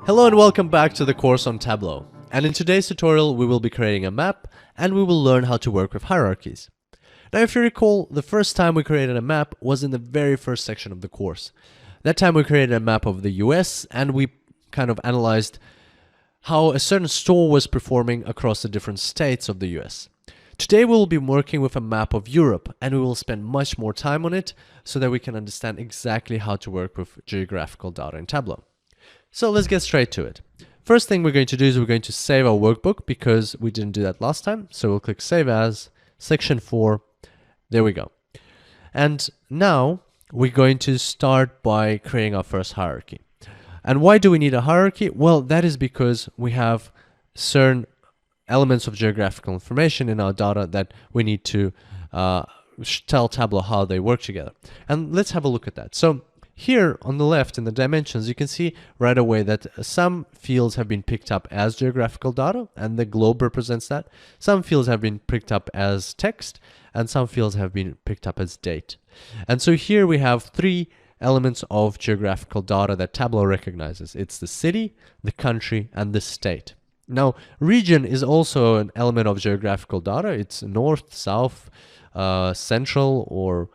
Hello and welcome back to the course on Tableau. And in today's tutorial, we will be creating a map and we will learn how to work with hierarchies. Now, if you recall, the first time we created a map was in the very first section of the course. That time we created a map of the US and we kind of analyzed how a certain store was performing across the different states of the US. Today we will be working with a map of Europe and we will spend much more time on it so that we can understand exactly how to work with geographical data in Tableau. So let's get straight to it. First thing we're going to do is we're going to save our workbook because we didn't do that last time. So we'll click Save As, Section 4, there we go. And now we're going to start by creating our first hierarchy. And why do we need a hierarchy? Well, that is because we have certain elements of geographical information in our data that we need to tell Tableau how they work together. And let's have a look at that. So here on the left in the dimensions, you can see right away that some fields have been picked up as geographical data, and the globe represents that. Some fields have been picked up as text, and some fields have been picked up as date. And so here we have three elements of geographical data that Tableau recognizes. It's the city, the country, and the state. Now, region is also an element of geographical data. It's north, south, central, or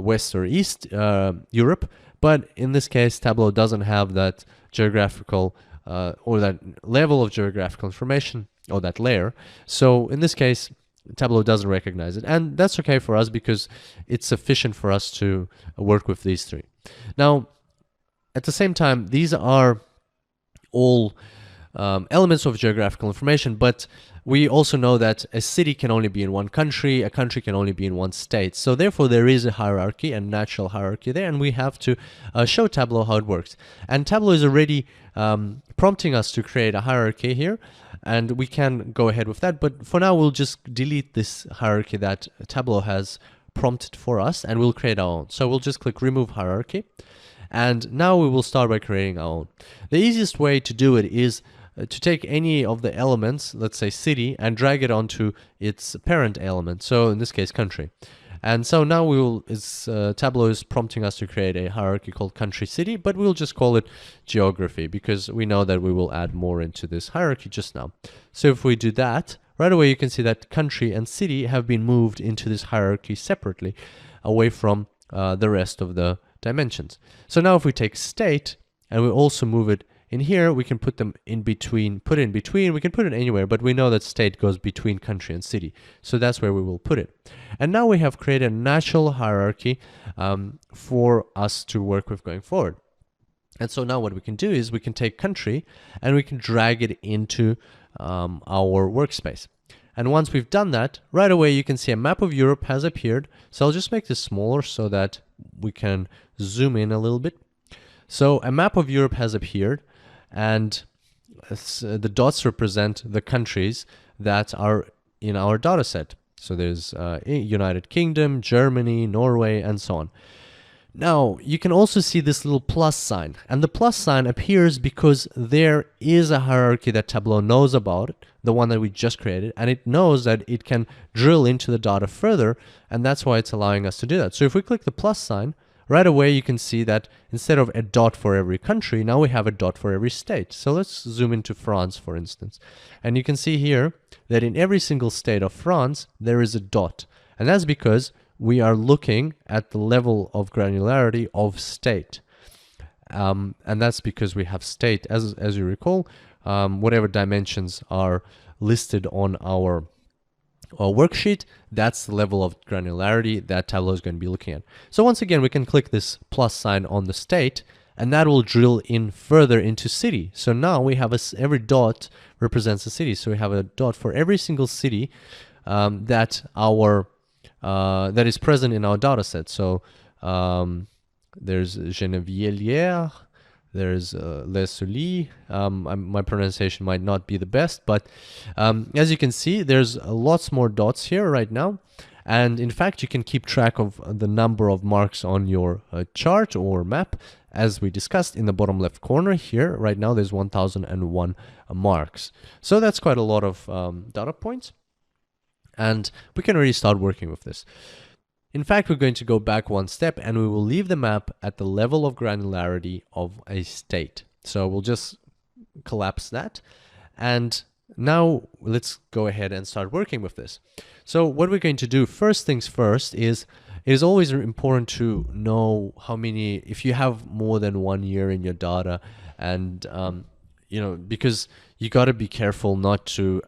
west or east Europe. But in this case, Tableau doesn't have that geographical or that level of geographical information or that layer. So in this case, Tableau doesn't recognize it. And that's okay for us because it's sufficient for us to work with these three. Now, at the same time, these are all elements of geographical information, but we also know that a city can only be in one country, a country can only be in one state. So therefore there is a hierarchy, a natural hierarchy there, and we have to show Tableau how it works. And Tableau is already prompting us to create a hierarchy here, and we can go ahead with that. But for now, we'll just delete this hierarchy that Tableau has prompted for us, and we'll create our own. So we'll just click Remove Hierarchy. And now we will start by creating our own. The easiest way to do it is to take any of the elements, let's say city, and drag it onto its parent element. So in this case, country. And so now we will, Tableau is prompting us to create a hierarchy called country city, but we'll just call it geography because we know that we will add more into this hierarchy just now. So if we do that, right away you can see that country and city have been moved into this hierarchy separately, away from the rest of the dimensions. So now if we take state and we also move it in here, we can put them in between, we can put it anywhere, but we know that state goes between country and city. So that's where we will put it. And now we have created a natural hierarchy for us to work with going forward. And so now what we can do is we can take country and we can drag it into our workspace. And once we've done that, right away you can see a map of Europe has appeared. So I'll just make this smaller so that we can zoom in a little bit. So a map of Europe has appeared, and the dots represent the countries that are in our data set. So there's United Kingdom, Germany, Norway, and so on. Now, you can also see this little plus sign, and the plus sign appears because there is a hierarchy that Tableau knows about, the one that we just created, and it knows that it can drill into the data further, and that's why it's allowing us to do that. So if we click the plus sign, right away you can see that instead of a dot for every country, now we have a dot for every state. So let's zoom into France, for instance. And you can see here that in every single state of France, there is a dot. And that's because we are looking at the level of granularity of state. And that's because we have state, as you recall, whatever dimensions are listed on our worksheet, that's the level of granularity that Tableau is going to be looking at. So once again, we can click this plus sign on the state, and that will drill in further into city. So now we have every dot represents a city. So we have a dot for every single city that is present in our data set. So there's Gennevilliers, there's Les Soulis. My pronunciation might not be the best, but as you can see, there's lots more dots here right now. And in fact, you can keep track of the number of marks on your chart or map, as we discussed in the bottom left corner here. Right now, there's 1001 marks. So that's quite a lot of data points. And we can already start working with this. In fact, we're going to go back one step and we will leave the map at the level of granularity of a state. So we'll just collapse that. And now let's go ahead and start working with this. So what we're going to do, first things first, is it is always important to know how many, if you have more than 1 year in your data, and because you got to be careful not to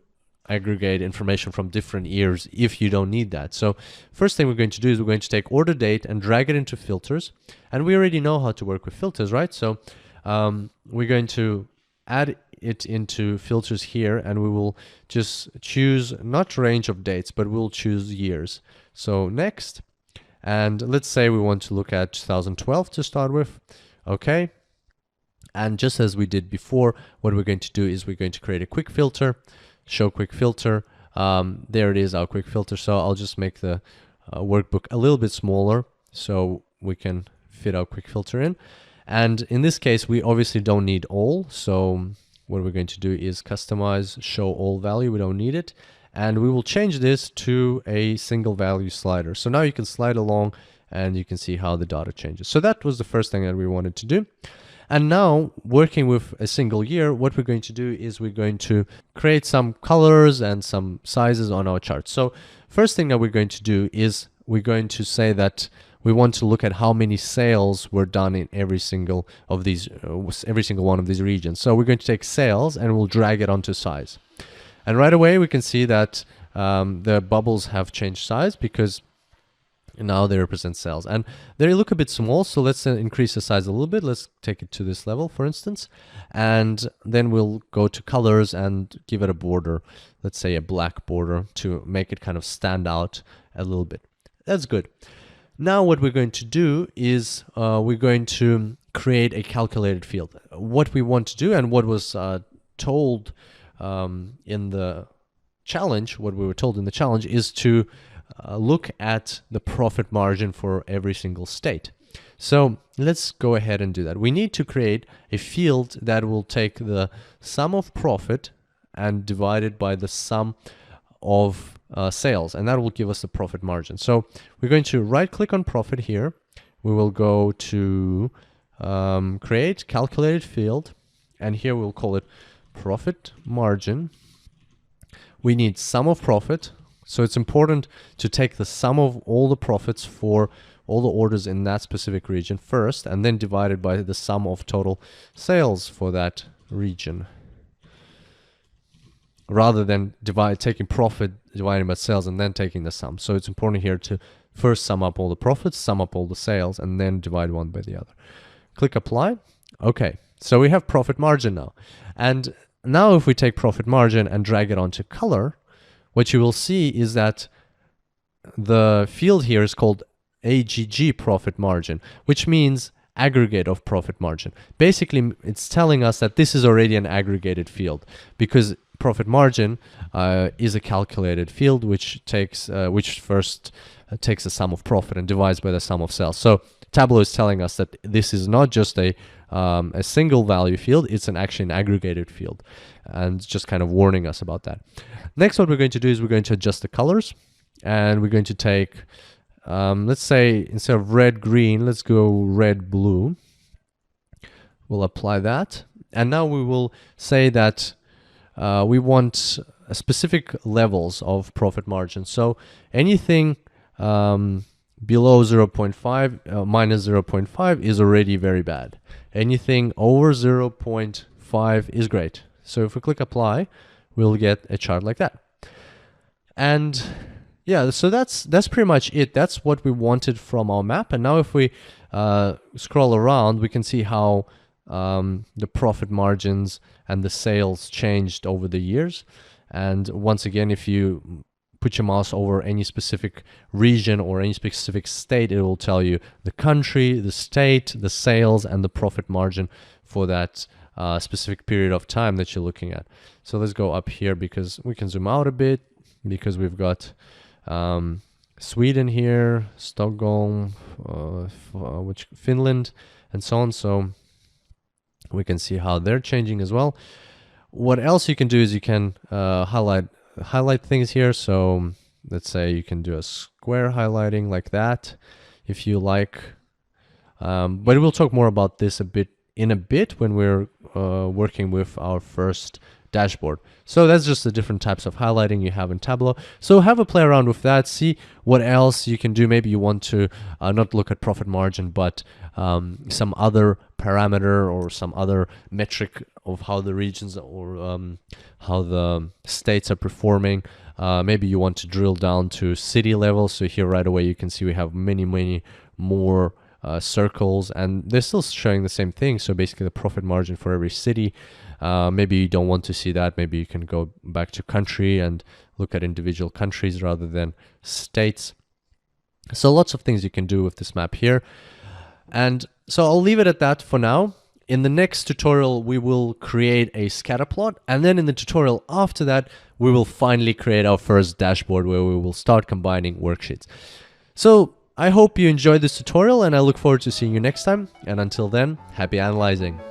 aggregate information from different years if you don't need that. So first thing we're going to do is we're going to take order date and drag it into filters, and we already know how to work with filters, right? So we're going to add it into filters here, and we will just choose not range of dates, but we'll choose years. So next, and let's say we want to look at 2012 to start with. Okay. And just as we did before, what we're going to do is we're going to create a quick filter, show quick filter. There it is, our quick filter. So I'll just make the workbook a little bit smaller so we can fit our quick filter in. And in this case, we obviously don't need all. So what we're going to do is customize, show all value. We don't need it. And we will change this to a single value slider. So now you can slide along and you can see how the data changes. So that was the first thing that we wanted to do. And now, working with a single year, what we're going to do is we're going to create some colors and some sizes on our chart. So first thing that we're going to do is we're going to say that we want to look at how many sales were done in every single of these, every single one of these regions. So we're going to take sales and we'll drag it onto size. And right away, we can see that the bubbles have changed size because now they represent sales, and they look a bit small. So let's increase the size a little bit. Let's take it to this level, for instance, and then we'll go to colors and give it a border. Let's say a black border to make it kind of stand out a little bit. That's good. Now what we're going to do is we're going to create a calculated field. What we want to do, and what was told in the challenge, what we were told in the challenge is to look at the profit margin for every single state. So let's go ahead and do that. We need to create a field that will take the sum of profit and divide it by the sum of sales, and that will give us the profit margin. So we're going to right click on profit here. We will go to create calculated field, and here we'll call it profit margin. We need sum of profit. So it's important to take the sum of all the profits for all the orders in that specific region first, and then divide it by the sum of total sales for that region, rather than taking profit, dividing by sales, and then taking the sum. So it's important here to first sum up all the profits, sum up all the sales, and then divide one by the other. Click apply. Okay, so we have profit margin now. And now if we take profit margin and drag it onto color, what you will see is that the field here is called AGG profit margin, which means aggregate of profit margin. Basically, it's telling us that this is already an aggregated field, because profit margin is a calculated field which first takes the sum of profit and divides by the sum of sales. So Tableau is telling us that this is not just a single value field, it's actually an aggregated field, and just kind of warning us about that. Next, what we're going to do is we're going to adjust the colors, and we're going to take, let's say instead of red, green, let's go red, blue. We'll apply that. And now we will say that we want specific levels of profit margin. So anything below 0.5, minus 0.5 is already very bad. Anything over 0.5 is great. So if we click apply, we'll get a chart like that. And yeah, so that's pretty much it. That's what we wanted from our map. And now if we scroll around, we can see how the profit margins and the sales changed over the years. And once again, if you put your mouse over any specific region or any specific state, it will tell you the country, the state, the sales, and the profit margin for that specific period of time that you're looking at. So let's go up here, because we can zoom out a bit, because we've got Sweden here, Stockholm, Finland, and so on. So we can see how they're changing as well. What else you can do is you can highlight things here. So let's say you can do a square highlighting like that if you like. But we'll talk more about this a bit in a bit when we're working with our first dashboard. So that's just the different types of highlighting you have in Tableau. So have a play around with that, see what else you can do. Maybe you want to not look at profit margin, but some other parameter or some other metric of how the regions or how the states are performing. Maybe you want to drill down to city level. So here right away you can see we have many more circles, and they're still showing the same thing. So basically the profit margin for every city. Maybe you don't want to see that. Maybe you can go back to country and look at individual countries rather than states. So lots of things you can do with this map here. And so I'll leave it at that for now. In the next tutorial, we will create a scatter plot. And then in the tutorial after that, we will finally create our first dashboard where we will start combining worksheets. So I hope you enjoyed this tutorial, and I look forward to seeing you next time. And until then, happy analyzing.